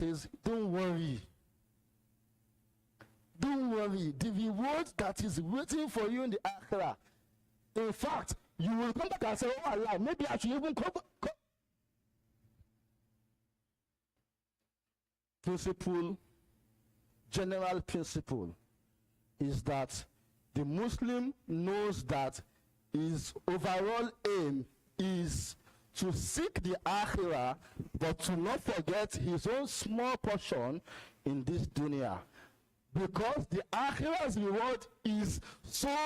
says, don't worry. Don't worry. The reward that is waiting for you in the akhirah. In fact, you will come back and say, oh Allah, maybe I should even come. Principle, general principle, is that the Muslim knows that his overall aim is to seek the akhirah, but to not forget his own small portion in this dunya. Because the akhirah's reward is so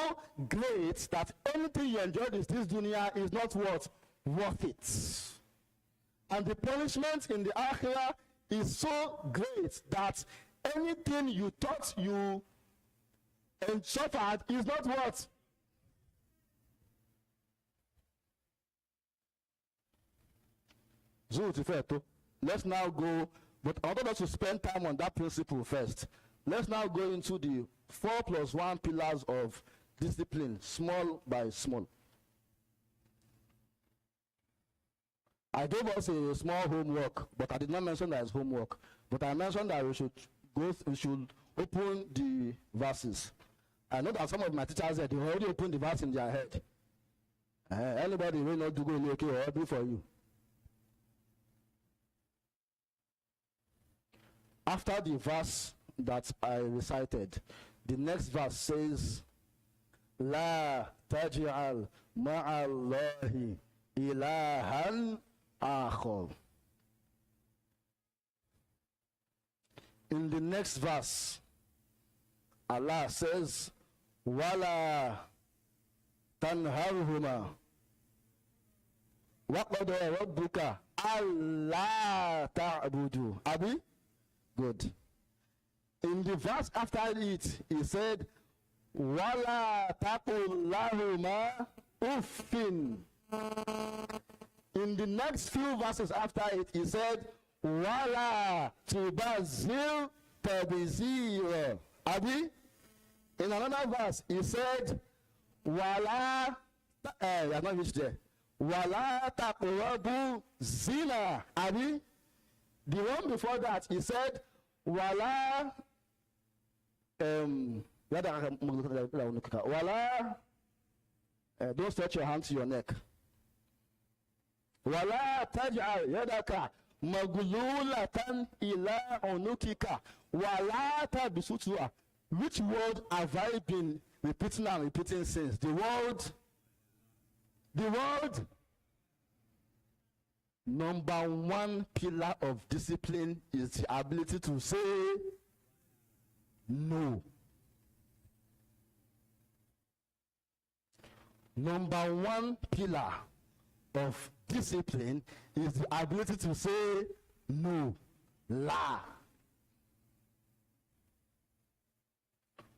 great that anything you enjoy in this dunya is not worth it. And the punishment in the akhirah is so great that anything you thought you suffered is not what? Let's now go, but I want us to spend time on that principle first. Let's now go into the 4+1 pillars of discipline, small by small. I gave us a small homework, but I did not mention that it's homework. But I mentioned that we should open the verses. I know that some of my teachers said they already opened the verse in their head. Anybody will not do go okay or do for you. After the verse that I recited, the next verse says, La taj'al ma'allahi ilahan akhar. In the next verse, Allah says, Wala tanharhuma waqada rabbuka alla ta'budu. Abi? Good. In the verse after it, he said, Wala taqullahuma uffin. In the next few verses after it, he said, Wala tubazir tabzira. Abi? In another verse, he said, Wala, I have not reached there. Wala taqrabu zina. Abi? The one before that, he said, Wala, Wala, don't stretch your hand to your neck. Wala taj'al yadaka maglulatan ila unukika. Wala tabsutuha. Which word have I been repeating and repeating since? The word. Number one pillar of discipline is the ability to say no. Number one pillar of discipline is the ability to say no. La.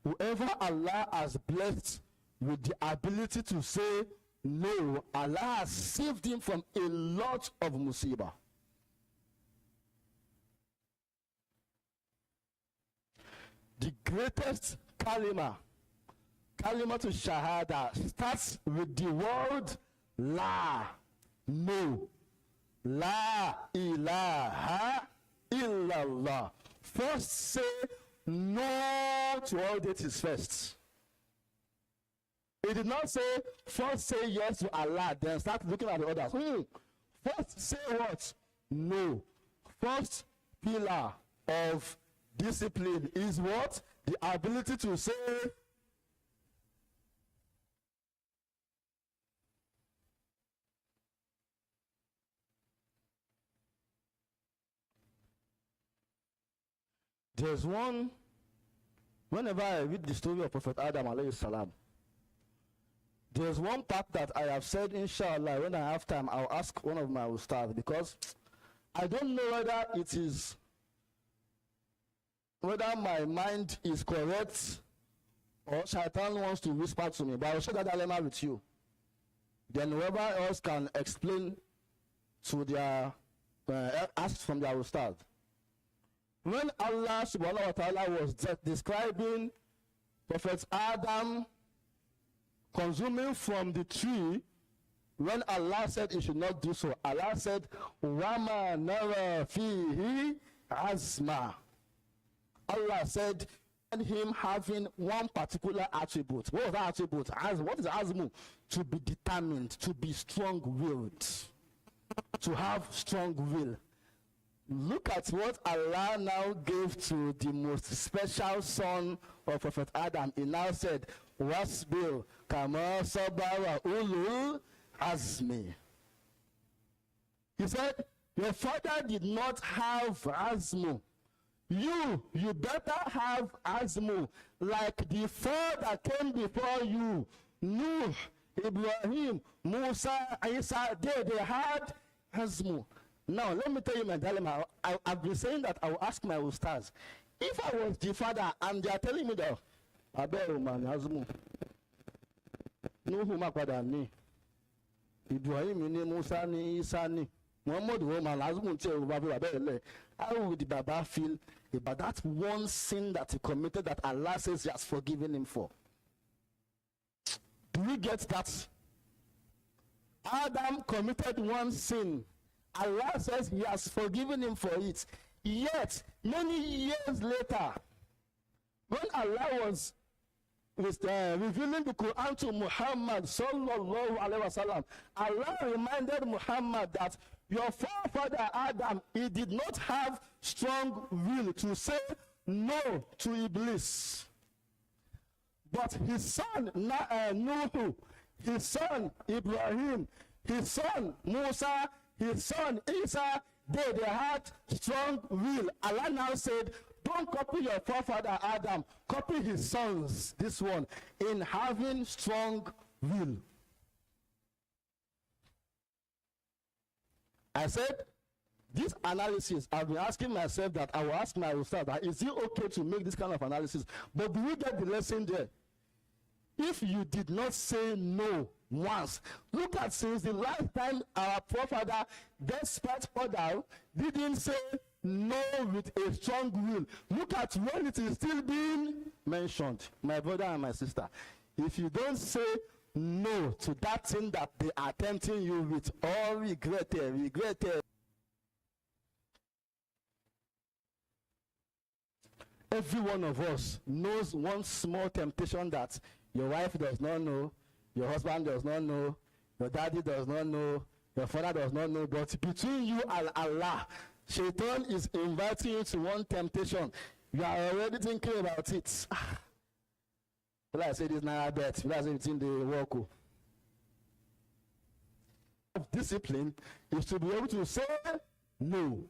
Whoever Allah has blessed with the ability to say no, Allah has saved him from a lot of musibah. The greatest kalima to shahada, starts with the word la, no. La ilaha illallah. First say no to all deities first. He did not say, first say yes to Allah, then start looking at the others. First say what? No. First pillar of discipline is what? The ability to say there's one, whenever I read the story of Prophet Adam alayhi salam, there's one part that I have said, inshallah, when I have time, I'll ask one of my Ustadh, because I don't know whether my mind is correct or Shaitan wants to whisper to me, but I'll share that dilemma with you. Then whoever else can explain to their, ask from their Ustadh. When Allah subhanahu wa ta'ala was describing Prophet Adam consuming from the tree, when Allah said he should not do so, Allah said, Wama nara fihi azma. Allah said him having one particular attribute. What was that attribute? What is azmu? To be determined, to be strong-willed, to have strong will. Look at what Allah now gave to the most special son of Prophet Adam. He now said, "Wasbir kama sabara ulul azmi." He said, your father did not have azmu. You better have azmu, like the four that came before you. Nuh, Ibrahim, Musa, Isa, they had azmu. Now, let me tell you my dilemma. I've been saying that I will ask my Ustadh. If I was the father and they are telling me that, Abel man, azmu. Nuhu makwada ni. Ibrahim ni, Musa ni, Isa ni. Muhammad woman, azmu te Abel. How would the Baba feel about that one sin that he committed that Allah says he has forgiven him for? Do we get that? Adam committed one sin. Allah says he has forgiven him for it. Yet, many years later, when Allah was revealing the Quran to Muhammad sallallahu alaihi wasallam, Allah reminded Muhammad that your forefather Adam, he did not have strong will to say no to Iblis. But his son Nuh, his son Ibrahim, his son Musa, his son Isa, they had strong will. Allah now said, don't copy your forefather Adam, copy his sons, this one, in having strong will. I said, this analysis, I've been asking myself that I will ask my Ustadh, that is it okay to make this kind of analysis? But do we get the lesson there? If you did not say no once, look at since the last time our forefather, despite order, didn't say no with a strong will. Look at when it is still being mentioned, my brother and my sister. If you don't say no to that thing that they are tempting you with, or regret it. Every one of us knows one small temptation that your wife does not know, your husband does not know, your daddy does not know, your father does not know, but between you and Allah, Shaitan is inviting you to one temptation. You are already thinking about it. Will I say this now? I bet. Will I say it's in the work? Discipline is to be able to say no.